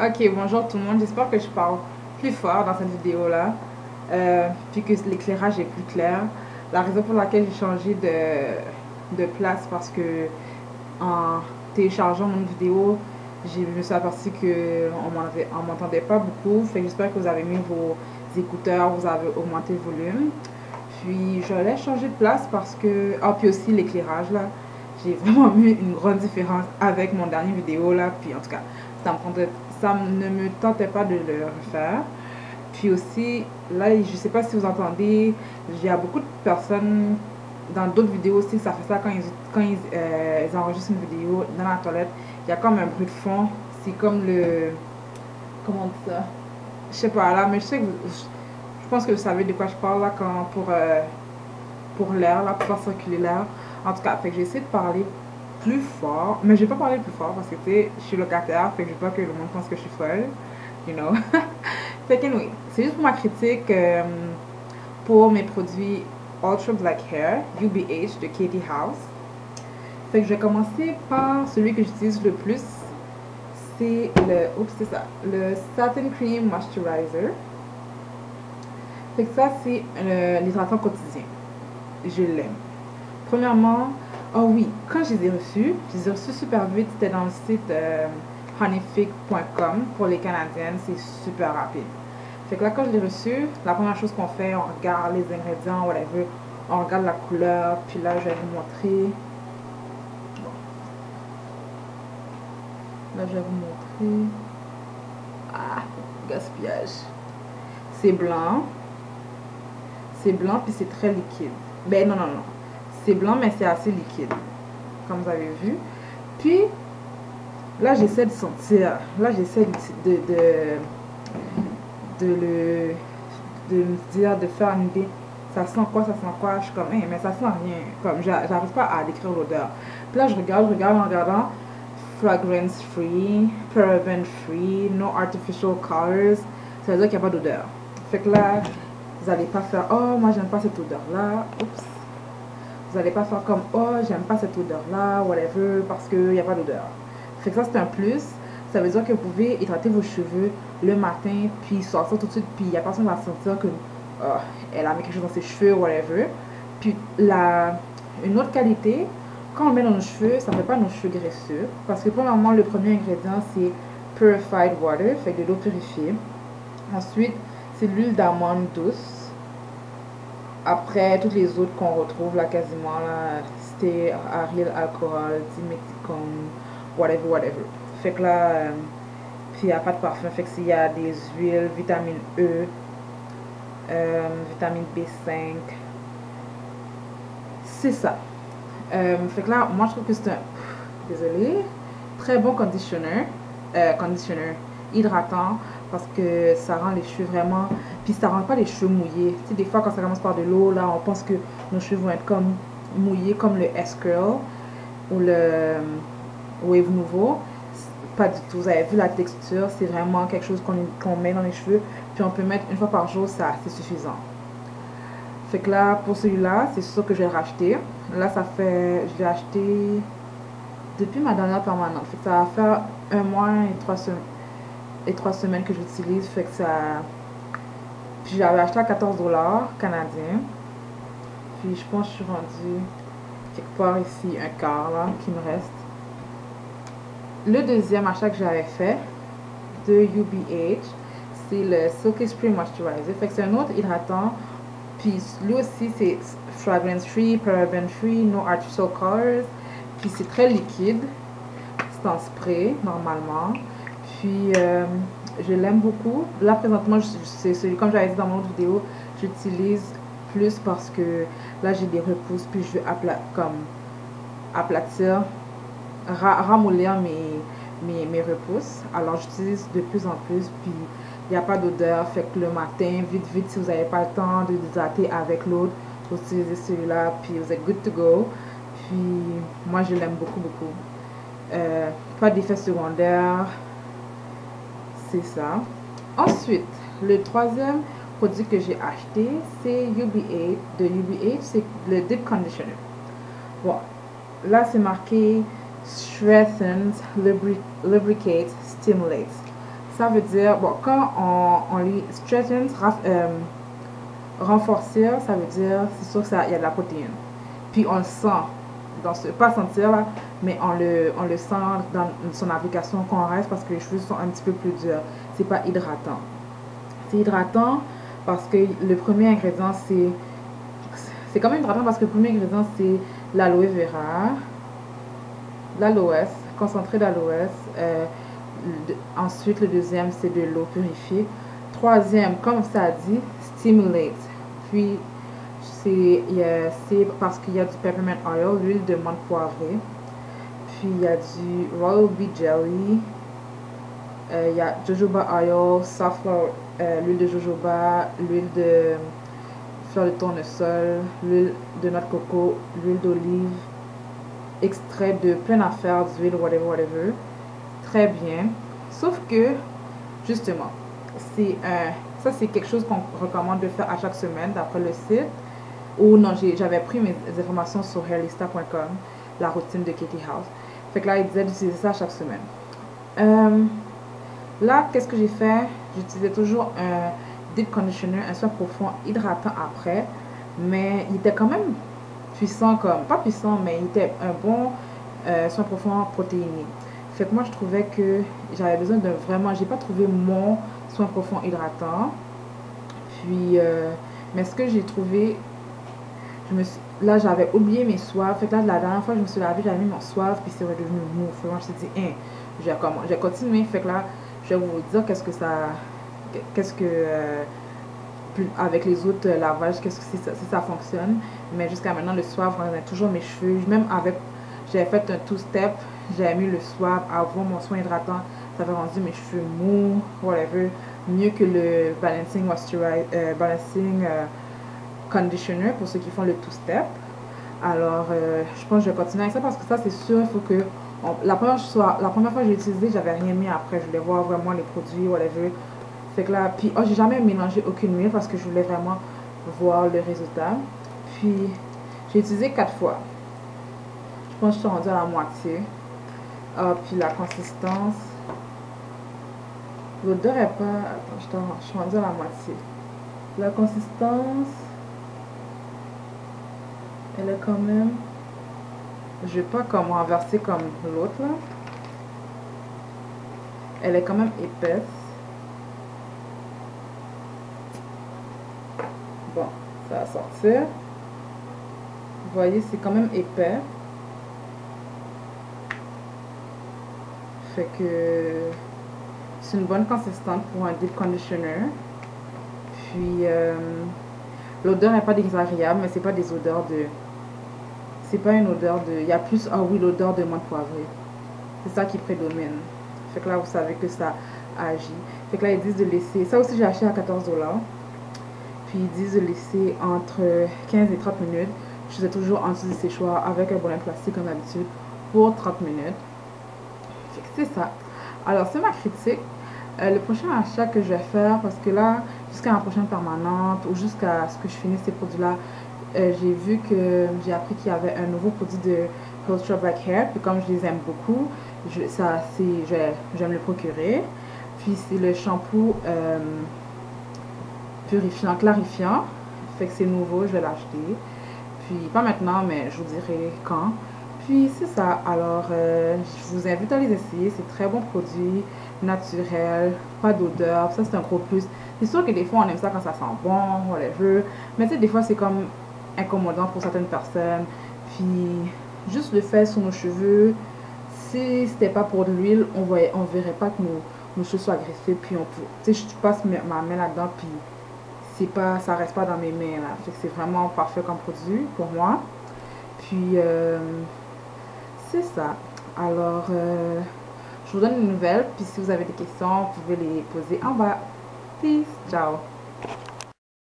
Ok, bonjour tout le monde. J'espère que je parle plus fort dans cette vidéo-là, puis que l'éclairage est plus clair. La raison pour laquelle j'ai changé de place, parce que en téléchargeant mon vidéo, je me suis aperçu qu'on m'entendait pas beaucoup. Fait que j'espère que vous avez mis vos écouteurs, vous avez augmenté le volume. Puis je l'ai changé de place parce que... Ah, puis aussi l'éclairage là. J'ai vraiment vu une grande différence avec mon dernier vidéo là. Puis en tout cas, ça ne me tentait pas de le refaire. Puis aussi, là, je sais pas si vous entendez, il y a beaucoup de personnes dans d'autres vidéos aussi, ça fait ça ils enregistrent une vidéo dans la toilette. Il y a comme un bruit de fond. C'est comme le... Comment on dit ça? Je sais pas là, mais je pense que vous savez de quoi je parle là pour l'air, là, pour faire circuler l'air. En tout cas, fait que j'ai essayé de parler plus fort, mais je vais pas parler plus fort parce que tu sais, je suis locataire, fait que je veux pas que le monde pense que je suis folle, you know. Fait que oui, c'est juste pour ma critique pour mes produits Ultra Black Hair UBH de Katie House. Fait que je vais commencer par celui que j'utilise le plus, c'est le Satin Cream Moisturizer. Fait que ça, c'est l'hydratant quotidien. Je l'aime. Premièrement, oh oui, quand je les ai reçus super vite. C'était dans le site honeyfig.com pour les Canadiennes. C'est super rapide. Fait que là, quand je l'ai reçu, la première chose qu'on fait, on regarde les ingrédients, whatever. On regarde la couleur. Puis là, je vais vous montrer. Là, je vais vous montrer. Ah, gaspillage. C'est blanc. C'est blanc, puis c'est très liquide. Ben non. C'est blanc, mais c'est assez liquide, comme vous avez vu. Puis, là, j'essaie de sentir. Là, j'essaie de me dire, de faire une idée. Ça sent quoi, ça sent quoi? Je suis comme, mais ça sent rien. Comme, j'arrive pas à décrire l'odeur. Puis là, je regarde en regardant. Fragrance free, paraben free, no artificial colors. Ça veut dire qu'il n'y a pas d'odeur. Fait que là, vous n'allez pas faire, oh, moi, j'aime pas cette odeur-là. Oups. Vous n'allez pas faire comme, oh, j'aime pas cette odeur-là, whatever, parce qu'il n'y a pas d'odeur. Fait que ça, c'est un plus. Ça veut dire que vous pouvez hydrater vos cheveux le matin, puis sortir tout de suite, puis il n'y a personne qui va sentir que elle a mis quelque chose dans ses cheveux, whatever. Puis une autre qualité, quand on le met dans nos cheveux, ça ne fait pas nos cheveux graisseux. Parce que premièrement, le premier ingrédient, c'est Purified Water, fait de l'eau purifiée. Ensuite, c'est l'huile d'amande douce. Après, toutes les autres qu'on retrouve là quasiment, là, c'était Ariel alcool, dimethicone, whatever. Fait que là, puis il n'y a pas de parfum. Fait que s'il y a des huiles, vitamine E, vitamine B5, c'est ça. Fait que là, moi je trouve que c'est un, désolé, très bon conditioner hydratant, parce que ça rend les cheveux vraiment, puis ça rend pas les cheveux mouillés. Tu sais, des fois quand ça commence par de l'eau, là, on pense que nos cheveux vont être comme mouillés, comme le S-Curl ou le Wave Nouveau. Pas du tout. Vous avez vu la texture, c'est vraiment quelque chose qu'on met dans les cheveux, puis on peut mettre une fois par jour, c'est suffisant. Fait que là, pour celui-là, c'est sûr que je vais le racheter. Là, je l'ai acheté depuis ma dernière permanente. Fait que ça va faire 1 mois et 3 semaines que j'utilise. Fait que ça... Puis j'avais acheté à 14 $ canadiens. Puis je pense que je suis rendue quelque part ici, un quart là, qui me reste. Le deuxième achat que j'avais fait de UBH, c'est le Silky Spray Moisturizer. Fait que c'est un autre hydratant. Puis lui aussi, c'est fragrance free, paraben free, no artificial colors. Puis c'est très liquide. C'est en spray, normalement. Puis je l'aime beaucoup. Là, présentement, c'est celui, comme j'avais dit dans mon autre vidéo, j'utilise plus parce que là, j'ai des repousses. Puis je veux aplatir, ramollir mes repousses. Alors, j'utilise de plus en plus. Puis il n'y a pas d'odeur, fait que le matin, vite, si vous n'avez pas le temps de hydrater avec l'autre, vous utilisez celui-là, puis vous êtes good to go. Puis moi, je l'aime beaucoup. Pas d'effet secondaire, c'est ça. Ensuite, le troisième produit que j'ai acheté, c'est UBH, c'est le Deep Conditioner. Bon, là, c'est marqué Strengthens, Lubricates, Stimulates. ça veut dire, bon, quand on lit strengthen, renforcer, ça veut dire, c'est sûr qu'il y a de la protéine. Puis on le sent, pas sentir là, mais on le sent dans son application qu'on reste parce que les cheveux sont un petit peu plus durs. C'est pas hydratant. C'est hydratant parce que le premier ingrédient, c'est quand même hydratant parce que le premier ingrédient, c'est l'aloe vera, l'aloès, concentré d'aloès. Ensuite, le deuxième, c'est de l'eau purifiée. Troisième, comme ça dit, stimulate. Puis, c'est parce qu'il y a du peppermint oil, l'huile de menthe poivrée. Puis, il y a du royal bee jelly. Il y a jojoba oil, safflower, l'huile de jojoba, l'huile de fleur de tournesol, l'huile de noix de coco, l'huile d'olive, extrait de plein d'affaires d'huile, whatever. Très bien. Sauf que, justement, ça c'est quelque chose qu'on recommande de faire à chaque semaine d'après le site. Ou non, j'avais pris mes informations sur hairlista.com, la routine de Katie House. Fait que là, il disait d'utiliser ça chaque semaine. Là, qu'est-ce que j'ai fait? J'utilisais toujours un deep conditioner, un soin profond hydratant après. Mais il était quand même puissant, pas puissant, mais il était un bon soin profond protéiné. Fait que moi, je trouvais que j'avais besoin de vraiment... J'ai pas trouvé mon soin profond hydratant. Puis, mais ce que j'ai trouvé... Là, j'avais oublié mes soives. Fait que là, la dernière fois que je me suis lavée, j'avais mis mon soif. Puis c'est redevenu mou. Fait que moi, je me suis dit, j'ai continué. Fait que là, je vais vous dire avec les autres lavages, si ça fonctionne. Mais jusqu'à maintenant, le soif rendait toujours mes cheveux. Même avec... J'avais fait un two-step. J'avais mis le swab avant mon soin hydratant. Ça avait rendu mes cheveux mous, whatever. Mieux que le balancing conditioner pour ceux qui font le two-step. Alors, je pense que je vais continuer avec ça parce que ça, c'est sûr, il faut que... la première fois que j'ai utilisé, j'avais rien mis après. Je voulais voir vraiment les produits, whatever. Fait que là, puis, j'ai jamais mélangé aucune huile parce que je voulais vraiment voir le résultat. Puis, j'ai utilisé 4 fois. Je pense que je suis rendue à la moitié. Puis la consistance. L'odeur est pas... Attends, je suis rendue à la moitié. La consistance... Elle est quand même... Je vais pas comme renverser comme l'autre là. Elle est quand même épaisse. Bon, ça va sortir. Vous voyez, c'est quand même épais. Fait que c'est une bonne consistance pour un deep conditioner. Puis l'odeur n'est pas désagréable, mais c'est pas des odeurs de... C'est pas une odeur de... Il y a plus, l'odeur de menthe poivrée. C'est ça qui prédomine. Fait que là, vous savez que ça agit. Fait que là, ils disent de laisser... Ça aussi, j'ai acheté à 14 $. Puis ils disent de laisser entre 15 et 30 minutes. Je faisais toujours en dessous du séchoir avec un bol en plastique comme d'habitude pour 30 minutes. Fait que c'est ça. Alors, c'est ma critique. Le prochain achat que je vais faire, parce que là, jusqu'à la prochaine permanente ou jusqu'à ce que je finisse ces produits-là, j'ai vu que j'ai appris qu'il y avait un nouveau produit de Ultra Black Hair. Puis comme je les aime beaucoup, je vais me le procurer. Puis c'est le shampoo purifiant, clarifiant. Fait que c'est nouveau, je vais l'acheter. Puis pas maintenant, mais je vous dirai quand. Puis c'est ça. Alors, je vous invite à les essayer. C'est très bon produit, naturel, pas d'odeur. Ça, c'est un gros plus. C'est sûr que des fois, on aime ça quand ça sent bon, whatever. Mais tu sais, des fois, c'est comme incommodant pour certaines personnes. Puis, juste le fait sur nos cheveux, si c'était pas pour de l'huile, on verrait pas que nos cheveux soient greffés. Puis, tu sais, je passe ma main là-dedans, puis ça reste pas dans mes mains, là. Fait que c'est vraiment parfait comme produit pour moi. Puis, c'est ça. Alors, je vous donne une nouvelle. Puis, si vous avez des questions, vous pouvez les poser en bas. Peace. Ciao.